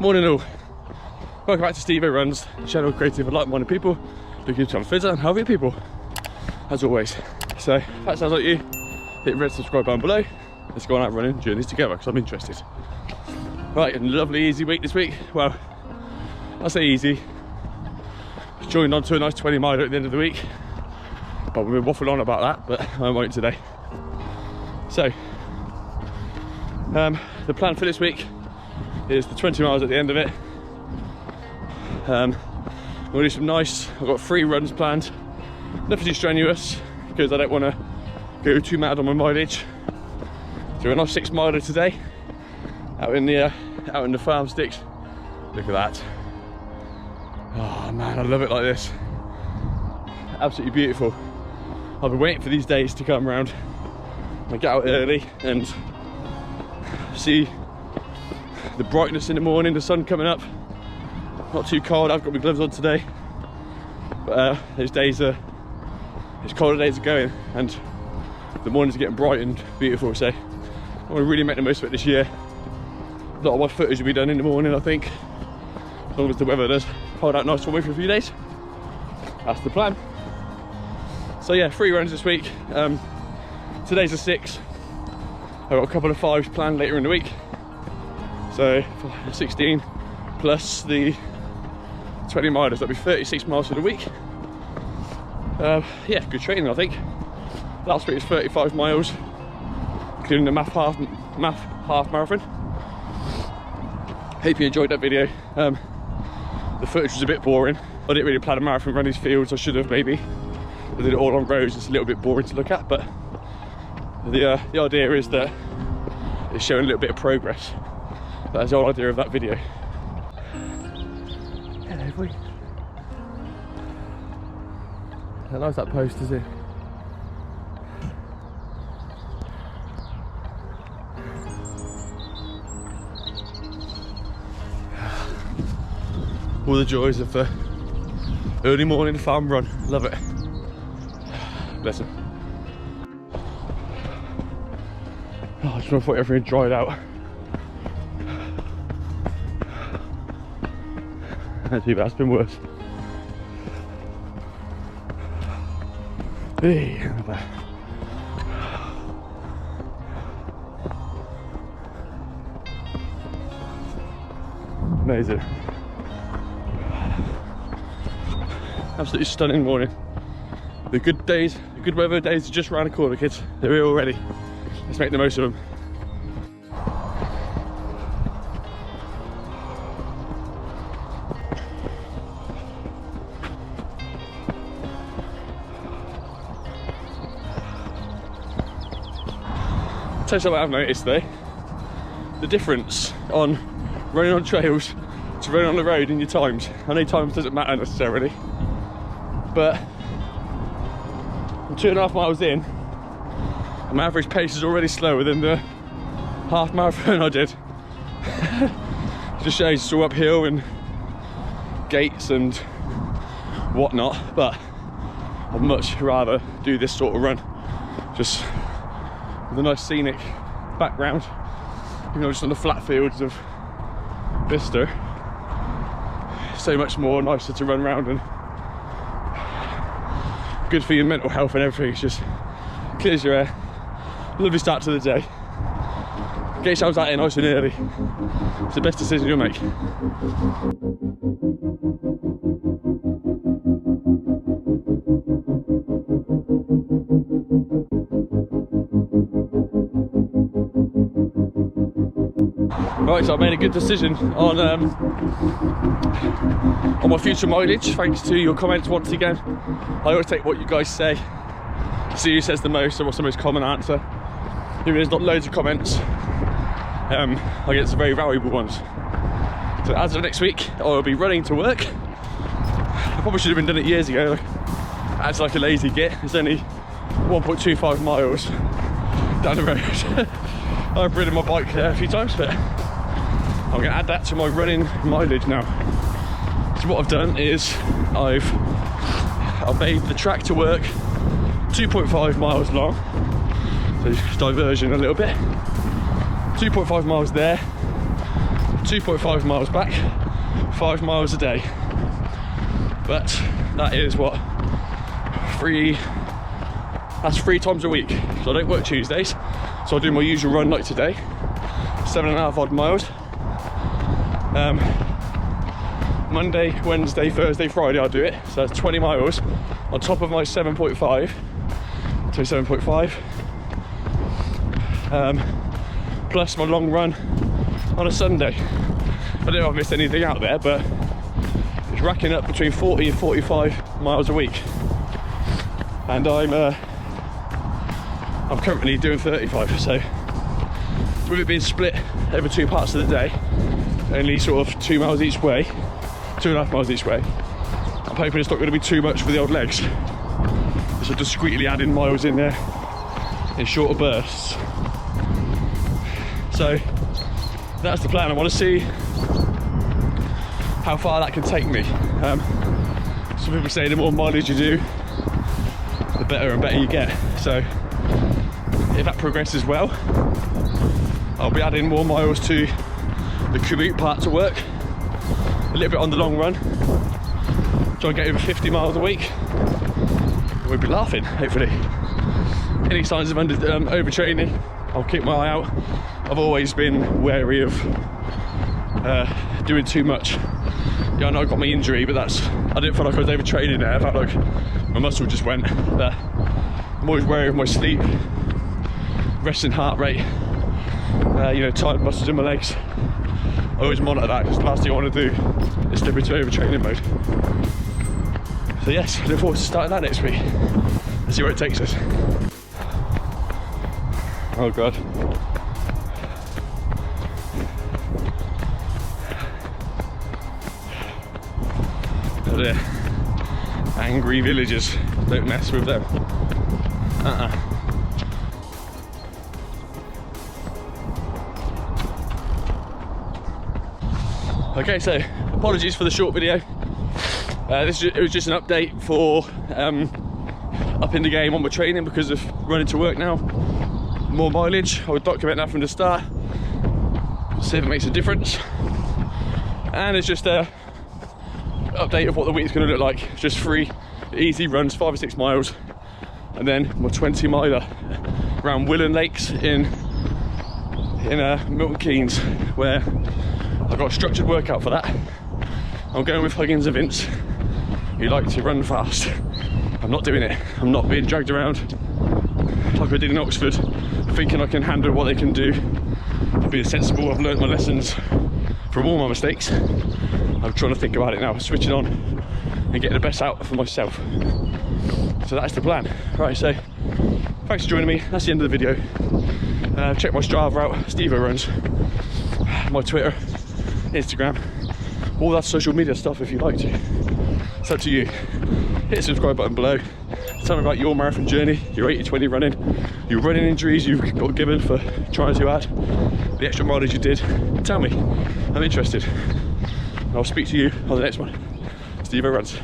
Morning all. Welcome back to Stevo Runs, channel created for like-minded people looking to become fitter and healthier people, as always. So if that sounds like you, hit the red subscribe button below. Let's go on out running journeys together because I'm interested. Right, a lovely easy week this week. Well, I say easy. Joined on to a nice 20 miler at the end of the week. But we've been waffling on about that, but I won't today. So, the plan for this week is the 20 miles at the end of it. We'll do some nice, I've got 3 runs planned. Nothing too strenuous because I don't want to go too mad on my mileage. So a nice 6 miler today out in the farm sticks. Look at that. Oh man, I love it like this. Absolutely beautiful. I've been waiting for these days to come around. I get out early and see the brightness in the morning, the sun coming up. Not too cold. I've got my gloves on today, but those colder days are going and the mornings are getting bright and beautiful. So I want to really make the most of it this year. A lot of my footage will be done in the morning, I think, as long as the weather does hold out nice for me for a few days. That's the plan. So yeah, 3 runs this week. Today's a 6. I've got a couple of 5s planned later in the week. So 16 plus the 20 miles, that'll be 36 miles for the week. Yeah, good training I think. Last week was 35 miles, including the Maff half marathon. Hope you enjoyed that video. The footage was a bit boring. I didn't really plan a marathon around these fields. I should have maybe. I did it all on roads. It's a little bit boring to look at, but the idea is that it's showing a little bit of progress. That's the whole idea of that video. Hello, boy. I like that post, is it? All the joys of the early morning farm run. Love it. Bless him. Oh, I just want to put everything dried out. Not too bad, it's been worse. Hey, not bad. Amazing. Absolutely stunning morning. The good days, the good weather days are just around the corner, kids. They're here already. Let's make the most of them. Tell you something I've noticed though. The difference on running on trails to running on the road in your times. I know times doesn't matter necessarily, but I'm 2.5 miles in and my average pace is already slower than the half marathon I did. It just shows it's all uphill and gates and whatnot, but I'd much rather do this sort of run just with a nice scenic background, you know, just on the flat fields of Vista. So much more nicer to run around and good for your mental health and everything. It's just clears your air. Lovely start to the day. Get yourselves out here nice and early. It's the best decision you'll make. Right, so I made a good decision on my future mileage, thanks to your comments once again. I always take what you guys say, see who says the most or what's the most common answer. Even if there's not loads of comments, I get some very valuable ones. So as of next week, I will be running to work. I probably should have been done it years ago. That's like a lazy git. It's only 1.25 miles down the road. I've ridden my bike a few times, but I'm going to add that to my running mileage now. So what I've done is I've made the track to work 2.5 miles long, so diversion a little bit. 2.5 miles there, 2.5 miles back, 5 miles a day. But that is what, that's 3 times a week. So I don't work Tuesdays, so I do my usual run like today, 7.5 odd miles. Monday, Wednesday, Thursday, Friday I'll do it, so that's 20 miles on top of my 7.5, so 7.5, plus my long run on a Sunday. I don't know if I've missed anything out there, but it's racking up between 40 and 45 miles a week, and I'm currently doing 35, so with it being split over 2 parts of the day, only sort of 2 miles each way, 2.5 miles each way, I'm hoping it's not going to be too much for the old legs, so discreetly adding miles in there in shorter bursts. So that's the plan. I want to see how far that can take me. Some people say the more mileage you do, the better and better you get. So if that progresses well, I'll be adding more miles to the commute part to work, a little bit on the long run, try and get over 50 miles a week. We'll be laughing, hopefully. Any signs of overtraining, I'll keep my eye out. I've always been wary of doing too much. Yeah, I know I got my injury, but I didn't feel like I was overtraining there. I felt like my muscle just went there. I'm always wary of my sleep, resting heart rate, you know, tight muscles in my legs. I always monitor that, because the last thing I want to do is slip into overtraining mode. So yes, I look forward to starting that next week. Let's see where it takes us. Oh god. Oh dear. Angry villagers, don't mess with them. Okay, so apologies for the short video. It was just an update for upping the game on my training because of running to work now. More mileage, I would document that from the start, see if it makes a difference. And it's just a update of what the week's going to look like. Just 3 easy runs, 5 or 6 miles, and then my 20 miler around Willen Lakes in Milton Keynes, where I've got a structured workout for that. I'm going with Huggins and Vince, who like to run fast. I'm not doing it. I'm not being dragged around like I did in Oxford, thinking I can handle what they can do. I'm being sensible. I've learnt my lessons from all my mistakes. I'm trying to think about it now, switching on and getting the best out for myself. So that's the plan. Right, so thanks for joining me. That's the end of the video. Check my Strava out, Stevo runs, my Twitter, Instagram, all that social media stuff if you'd like to. It's up to you. Hit the subscribe button below. Tell me about your marathon journey, your 80-20 running, your running injuries you've got given for trying to add, the extra mileage you did. Tell me, I'm interested. And I'll speak to you on the next one. Stevo runs.